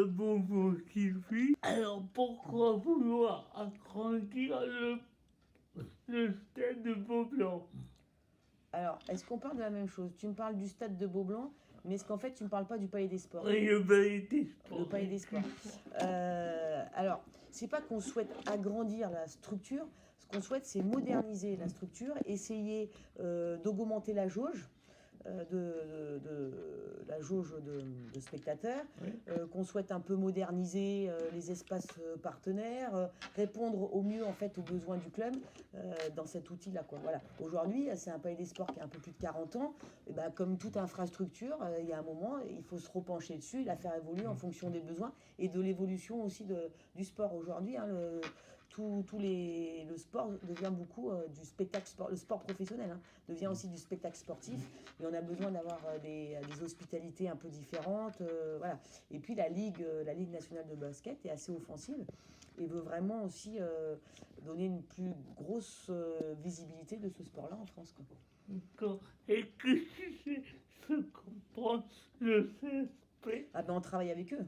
Bonjour Sylvie. Alors pourquoi vouloir agrandir le stade de Beaublanc? Alors, est-ce qu'on parle de la même chose? Tu me parles du stade de Beaublanc, mais est-ce qu'en fait tu ne me parles pas du Palais des Sports? Oui, le Palais des Sports. Le Palais des Sports. Alors, c'est pas qu'on souhaite agrandir la structure, ce qu'on souhaite c'est moderniser la structure, essayer d'augmenter la jauge. La jauge de spectateurs, Oui. Qu'on souhaite un peu moderniser les espaces partenaires, répondre au mieux en fait aux besoins du club dans cet outil-là, quoi. Voilà. Aujourd'hui, c'est un Palais des Sports qui a un peu plus de 40 ans. Et ben, comme toute infrastructure, il y a un moment, il faut se repencher dessus, la faire évoluer en fonction des besoins et de l'évolution aussi du sport. Aujourd'hui, hein, le sport devient beaucoup du spectacle sport, le sport professionnel hein, devient aussi du spectacle sportif et on a besoin d'avoir des hospitalités un peu différentes, voilà. Et puis la Ligue nationale de basket est assez offensive et veut vraiment aussi donner une plus grosse visibilité de ce sport-là en France, quoi. D'accord. Et que c'est ce qu'on prend le CSP? Ah ben on travaille avec eux.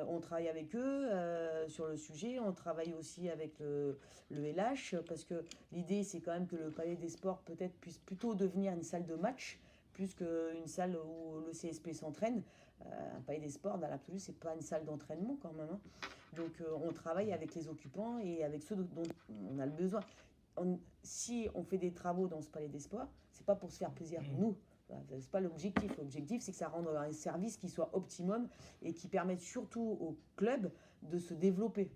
On travaille avec eux sur le sujet, on travaille aussi avec le LH, parce que l'idée c'est quand même que le Palais des Sports peut-être puisse plutôt devenir une salle de match, plus qu'une salle où le CSP s'entraîne. Un Palais des Sports, dans l'absolu, c'est pas une salle d'entraînement quand même, hein. Donc on travaille avec les occupants et avec ceux dont on a le besoin. Si on fait des travaux dans ce Palais des Sports, c'est pas pour se faire plaisir nous. C'est pas l'objectif. L'objectif, c'est que ça rende un service qui soit optimum et qui permette surtout au club de se développer.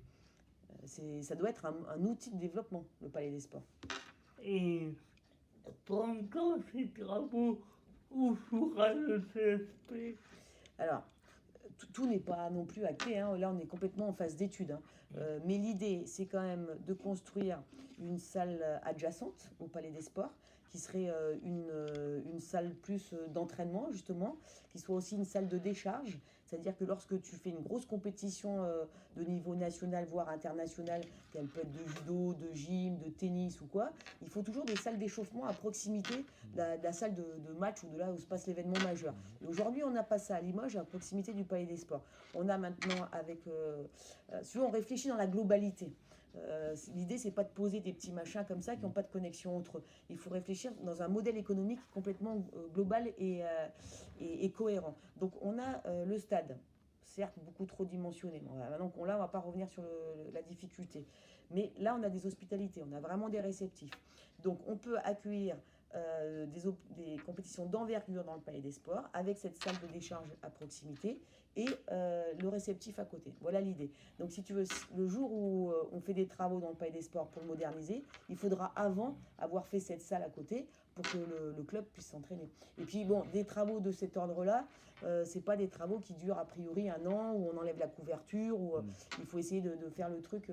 Ça doit être un outil de développement, le Palais des Sports. Et pendant ces travaux, où sera le CSP? Alors, tout n'est pas non plus acté, hein. Là on est complètement en phase d'étude, hein. Mais l'idée c'est quand même de construire une salle adjacente au Palais des Sports, qui serait une salle plus d'entraînement justement, qui soit aussi une salle de décharge, c'est-à-dire que lorsque tu fais une grosse compétition de niveau national voire international, qu'elle peut être de judo, de gym, de tennis ou quoi, il faut toujours des salles d'échauffement à proximité de la salle de match ou de là où se passe l'événement majeur. Et aujourd'hui on n'a pas ça à Limoges, à proximité du Palais des Sports. On a maintenant avec... si on réfléchit dans la globalité, l'idée, c'est pas de poser des petits machins comme ça qui n'ont pas de connexion entre eux. Il faut réfléchir dans un modèle économique complètement global et cohérent. Donc, on a le stade, certes beaucoup trop dimensionné. Bon, maintenant qu'on l'a, on va pas revenir sur la difficulté. Mais là, on a des hospitalités, on a vraiment des réceptifs. Donc, on peut accueillir des compétitions d'envergure dans le Palais des Sports avec cette salle de décharge à proximité et le réceptif à côté. Voilà l'idée. Donc si tu veux, le jour où on fait des travaux dans le Palais des Sports pour le moderniser, il faudra avant avoir fait cette salle à côté pour que le club puisse s'entraîner. Et puis bon, des travaux de cet ordre-là, c'est pas des travaux qui durent a priori 1 an, où on enlève la couverture, où il faut essayer de faire le truc,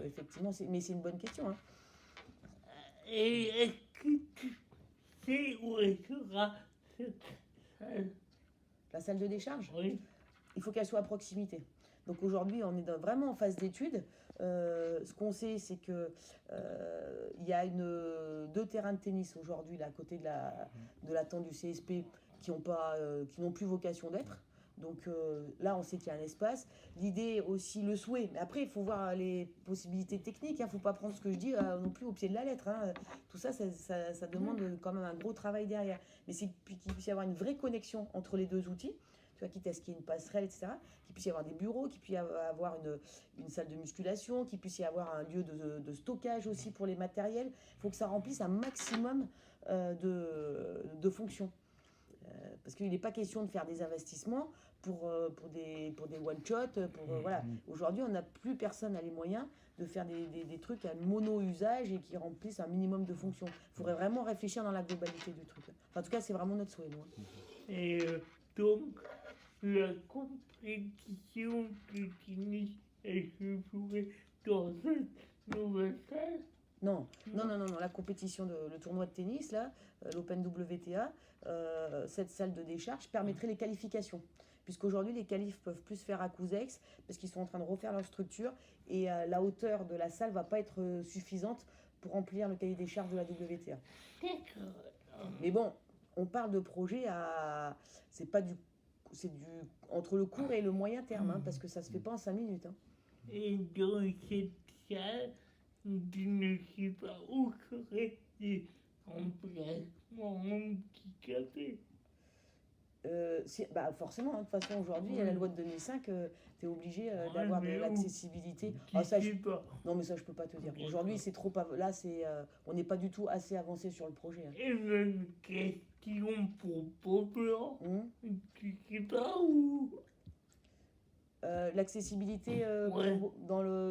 effectivement. Mais c'est une bonne question, hein. Et est-ce que tu sais où sera cette salle? La salle de décharge? Oui. Il faut qu'elle soit à proximité. Donc aujourd'hui, on est vraiment en phase d'étude. Ce qu'on sait, c'est que il y a 2 terrains de tennis aujourd'hui là, à côté de la tente du CSP qui n'ont plus vocation d'être. Donc là, on sait qu'il y a un espace. L'idée aussi, le souhait. Mais après, il faut voir les possibilités techniques. Il ne faut pas prendre ce que je dis non plus au pied de la lettre, hein. Tout ça, ça demande quand même un gros travail derrière. Mais c'est qu'il puisse y avoir une vraie connexion entre les 2 outils. Tu vois, quitte à ce qu'il y ait une passerelle, etc., qu'il puisse y avoir des bureaux, qu'il puisse y avoir une salle de musculation, qu'il puisse y avoir un lieu de stockage aussi pour les matériels. Il faut que ça remplisse un maximum de fonctions. Parce qu'il n'est pas question de faire des investissements pour des one-shots. Voilà. Aujourd'hui, on n'a plus personne a les moyens de faire des trucs à mono-usage et qui remplissent un minimum de fonctions. Il faudrait vraiment réfléchir dans la globalité du truc. Enfin, en tout cas, c'est vraiment notre souhait, nous. Et donc, la compétition de tennis est jouée dans cette nouvelle salle? Non, la compétition, le tournoi de tennis, là, l'Open WTA, cette salle de décharge permettrait les qualifications. Puisqu'aujourd'hui, les qualifs peuvent plus se faire à Couzex, parce qu'ils sont en train de refaire leur structure, et la hauteur de la salle ne va pas être suffisante pour remplir le cahier des charges de la WTA. D'accord. Mais bon, on parle de projet c'est pas entre le court et le moyen terme, hein, parce que ça se fait pas en 5 minutes. Hein. Et dans cette salle, tu ne sais pas où serait les emplacements handicapés. Bah forcément, hein, de toute façon, aujourd'hui, il y a la loi de 2005, tu es obligé d'avoir de mais où l'accessibilité. Tu Ah, ça, sais pas. non, mais ça, je peux pas te dire. Ok, Aujourd'hui, d'accord. c'est trop. Là, on n'est pas du tout assez avancé sur le projet. Hein. Et même question pour Bob, Hum. tu sais pas où. L'accessibilité Ouais.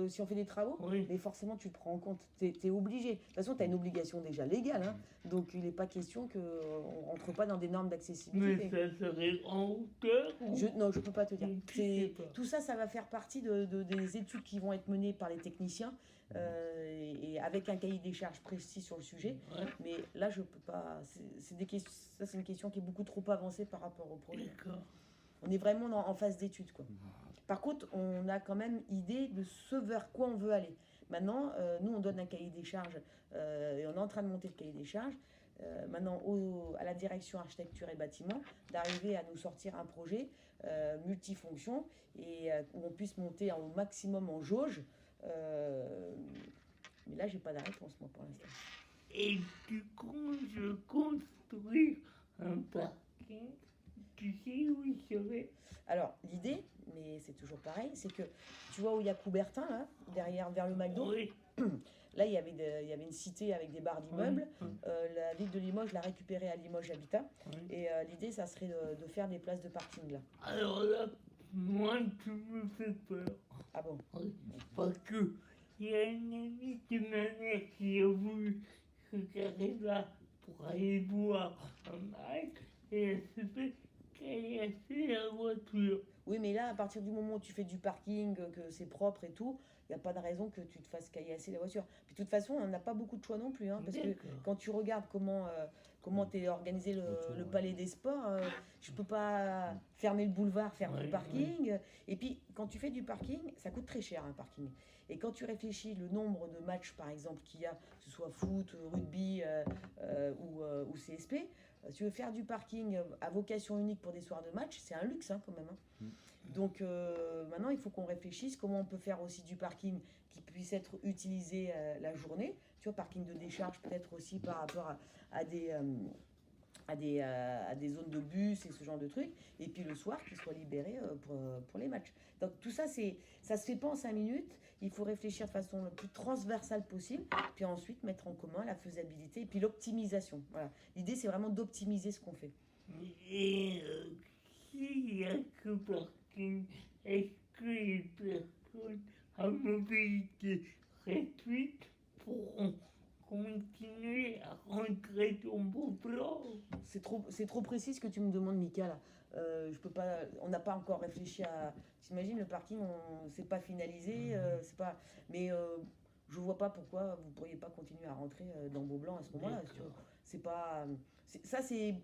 si on fait des travaux, Oui. mais forcément tu le prends en compte, tu es obligé. De toute façon, tu as une obligation déjà légale, hein, donc il n'est pas question qu'on ne rentre pas dans des normes Mais d'accessibilité. ça serait en hauteur ou... Non, je ne peux pas te dire. Tu sais pas. Tout ça, ça va faire partie des études qui vont être menées par les techniciens et avec un cahier des charges précis sur le sujet. Ouais, Mais là, je peux pas. Ça, c'est une question qui est beaucoup trop avancée par rapport au projet. d'accord. On est vraiment en phase d'étude, quoi. Par contre, on a quand même idée de ce vers quoi on veut aller. Maintenant, nous, on donne un cahier des charges et on est en train de monter le cahier des charges. Maintenant, à la direction architecture et bâtiment, d'arriver à nous sortir un projet multifonction et où on puisse monter au maximum en jauge. Mais là, j'ai pas de réponse, moi, pour l'instant. Et du coup, je construis un parking. Tu sais où il serait? Alors, l'idée, mais c'est toujours pareil, c'est que tu vois où il y a Coubertin, là, derrière, vers le McDo. Oui. Là, il y avait une cité avec des barres d'immeubles. Oui. La ville de Limoges l'a récupérée à Limoges Habitat. Oui. Et l'idée, ça serait de faire des places de parking là. Alors là, moi, tu me fais peur. Ah bon? Oui. Parce que il y a une amie de ma mère qui a voulu se garer là pour aller voir un match et elle se fait caillasser la voiture. Oui, mais là, à partir du moment où tu fais du parking, que c'est propre et tout, il n'y a pas de raison que tu te fasses caillasser la voiture. Puis de toute façon, on n'a pas beaucoup de choix non plus. Hein, parce que D'accord. quand tu regardes comment t'es organisé le palais des sports, je peux pas fermer le boulevard, faire Ouais, du parking. Et puis, quand tu fais du parking, ça coûte très cher un parking. Et quand tu réfléchis le nombre de matchs, par exemple, qu'il y a, que ce soit foot, rugby ou CSP, si tu veux faire du parking à vocation unique pour des soirs de match, c'est un luxe hein, quand même. Hein. Donc maintenant, il faut qu'on réfléchisse comment on peut faire aussi du parking qui puisse être utilisé la journée. Tu vois, parking de décharge peut-être aussi par rapport à des zones de bus et ce genre de trucs. Et puis le soir, qu'ils soient libérés pour les matchs. Donc tout ça, ça se fait pas en 5 minutes. Il faut réfléchir de façon la plus transversale possible. Puis ensuite, mettre en commun la faisabilité et puis l'optimisation. Voilà. L'idée, c'est vraiment d'optimiser ce qu'on fait. Et s'il n'y a que parking, est-ce que les personnes à mobilité réduite pourront continuer à rentrer dans vos plans? C'est trop précis ce que tu me demandes, Mika. Là. Je peux pas, on n'a pas encore réfléchi à. T'imagines, le parking, c'est pas finalisé, c'est pas. Mais je vois pas pourquoi vous pourriez pas continuer à rentrer dans vos blancs à ce moment-là. C'est pas. Ça, c'est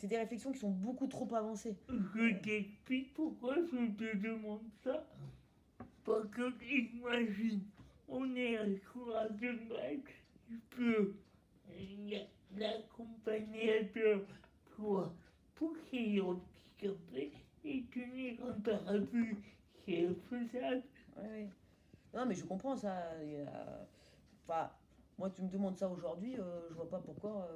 des réflexions qui sont beaucoup trop avancées. Je t'explique pourquoi je te demande ça. Parce que, imagine, on est à soir de match, je peux l'accompagnateur doit pousser l'handicapé et tenir un parapluie. C'est faisable. Oui. Non, mais je comprends ça. Enfin, moi, tu me demandes ça aujourd'hui, je vois pas pourquoi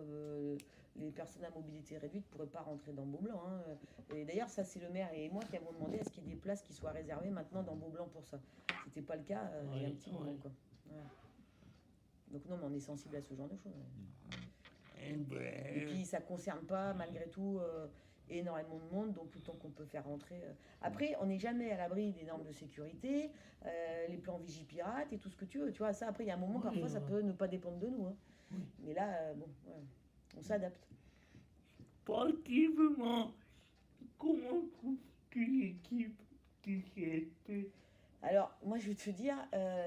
les personnes à mobilité réduite pourraient pas rentrer dans Beaublanc. Hein. Et d'ailleurs, ça, c'est le maire et moi qui avons demandé à ce qu'il y ait des places qui soient réservées maintenant dans Beaublanc pour ça. C'était pas le cas il y a un petit moment, quoi. Ouais. Donc non, mais on est sensible à ce genre de choses. Et puis, ça concerne pas, malgré tout, énormément de monde, donc autant qu'on peut faire rentrer. Après, on n'est jamais à l'abri des normes de sécurité, les plans Vigipirate et tout ce que tu veux. Tu vois, ça, après, il y a un moment, parfois, ça peut ne pas dépendre de nous. Hein. Mais là, bon, ouais, on s'adapte. Sportivement, comment trouves-tu l'équipe du CSP? Alors, moi, je vais te dire,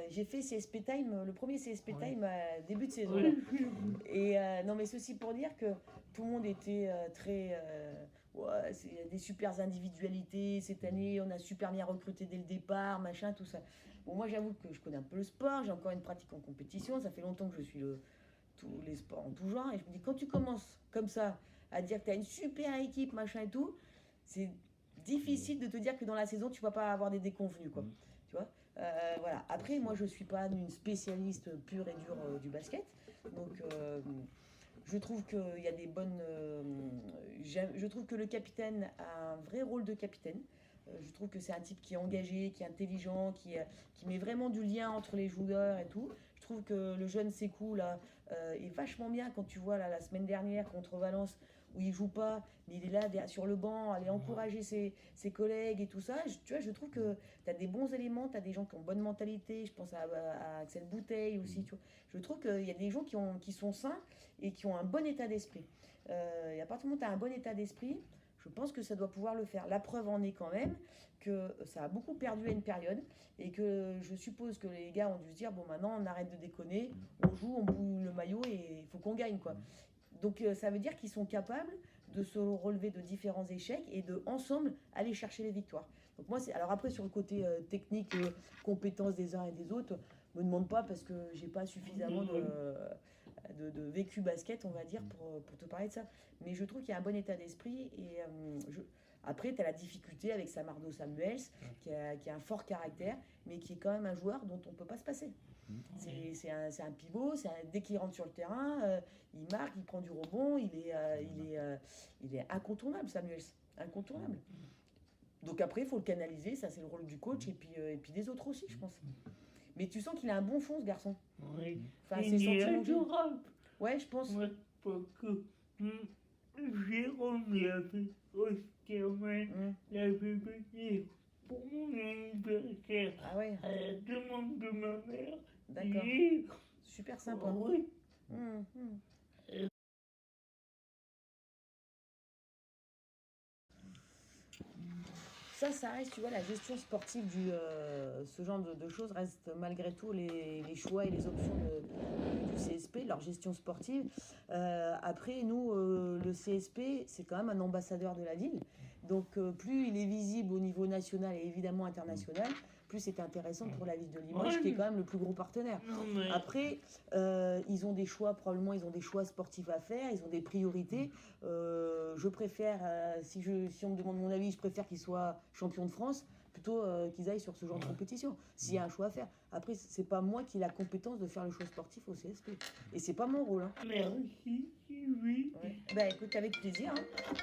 j'ai fait CSP Time, le premier CSP Time à début de saison. Et non, mais ceci pour dire que tout le monde était très... ouais, c'est des super individualités. Cette année, on a super bien recruté dès le départ, machin, tout ça. Bon, moi, j'avoue que je connais un peu le sport. J'ai encore une pratique en compétition. Ça fait longtemps que je suis tous les sports en tout genre. Et je me dis, quand tu commences comme ça à dire que tu as une super équipe, machin et tout, c'est difficile de te dire que dans la saison, tu vas pas avoir des déconvenus, quoi. Tu vois. Voilà. Après, moi, je suis pas une spécialiste pure et dure du basket. Donc, je trouve qu'il y a des bonnes. Je trouve que le capitaine a un vrai rôle de capitaine. Je trouve que c'est un type qui est engagé, qui est intelligent, qui met vraiment du lien entre les joueurs et tout. Je trouve que le jeune Sékou là est vachement bien quand tu vois là, la semaine dernière contre Valence où il joue pas, mais il est là sur le banc, aller encourager ses collègues et tout ça. Tu vois, je trouve que tu as des bons éléments, tu as des gens qui ont bonne mentalité. Je pense à Axel Bouteille aussi. Tu vois. Je trouve qu'il y a des gens qui sont sains et qui ont un bon état d'esprit. Et à partir du moment où tu as un bon état d'esprit, je pense que ça doit pouvoir le faire. La preuve en est quand même que ça a beaucoup perdu à une période et que je suppose que les gars ont dû se dire bon maintenant on arrête de déconner, on joue, on boue le maillot et il faut qu'on gagne quoi. Donc ça veut dire qu'ils sont capables de se relever de différents échecs et de ensemble aller chercher les victoires. Donc moi c'est alors après sur le côté technique, compétences des uns et des autres, me demande pas parce que j'ai pas suffisamment de vécu basket, on va dire, pour te parler de ça. Mais je trouve qu'il y a un bon état d'esprit. Et après, tu as la difficulté avec Samardo Samuels, qui a un fort caractère, mais qui est quand même un joueur dont on ne peut pas se passer. C'est un pivot, dès qu'il rentre sur le terrain, il marque, il prend du rebond, il est incontournable, Samuels. Incontournable. Donc après, il faut le canaliser, ça c'est le rôle du coach et puis des autres aussi, je pense. Mais tu sens qu'il a un bon fond, ce garçon. Oui. Enfin, Il ses est sentiments de jeu. adorable. Ouais, je pense. Ouais, parce que Jérôme l'avait l'avait venu pour mon anniversaire Ah ouais, à la demande de ma mère. d'accord. Et Super sympa. oui, Hum. Ça reste, tu vois, la gestion sportive ce genre de choses reste malgré tout les choix et les options du CSP, leur gestion sportive. Après, nous, le CSP, c'est quand même un ambassadeur de la ville. Donc, plus il est visible au niveau national et évidemment international, plus c'est intéressant pour la ville de Limoges, qui est quand même le plus gros partenaire. non mais Après, ils ont des choix, probablement ils ont des choix sportifs à faire, ils ont des priorités. Je préfère, si on me demande mon avis, je préfère qu'ils soient champions de France plutôt qu'ils aillent sur ce genre de compétition, s'il y a un choix à faire. Après, c'est pas moi qui ai la compétence de faire le choix sportif au CSP. Et c'est pas mon rôle. Hein. merci, oui. Ouais. Bah écoute, avec plaisir. Hein.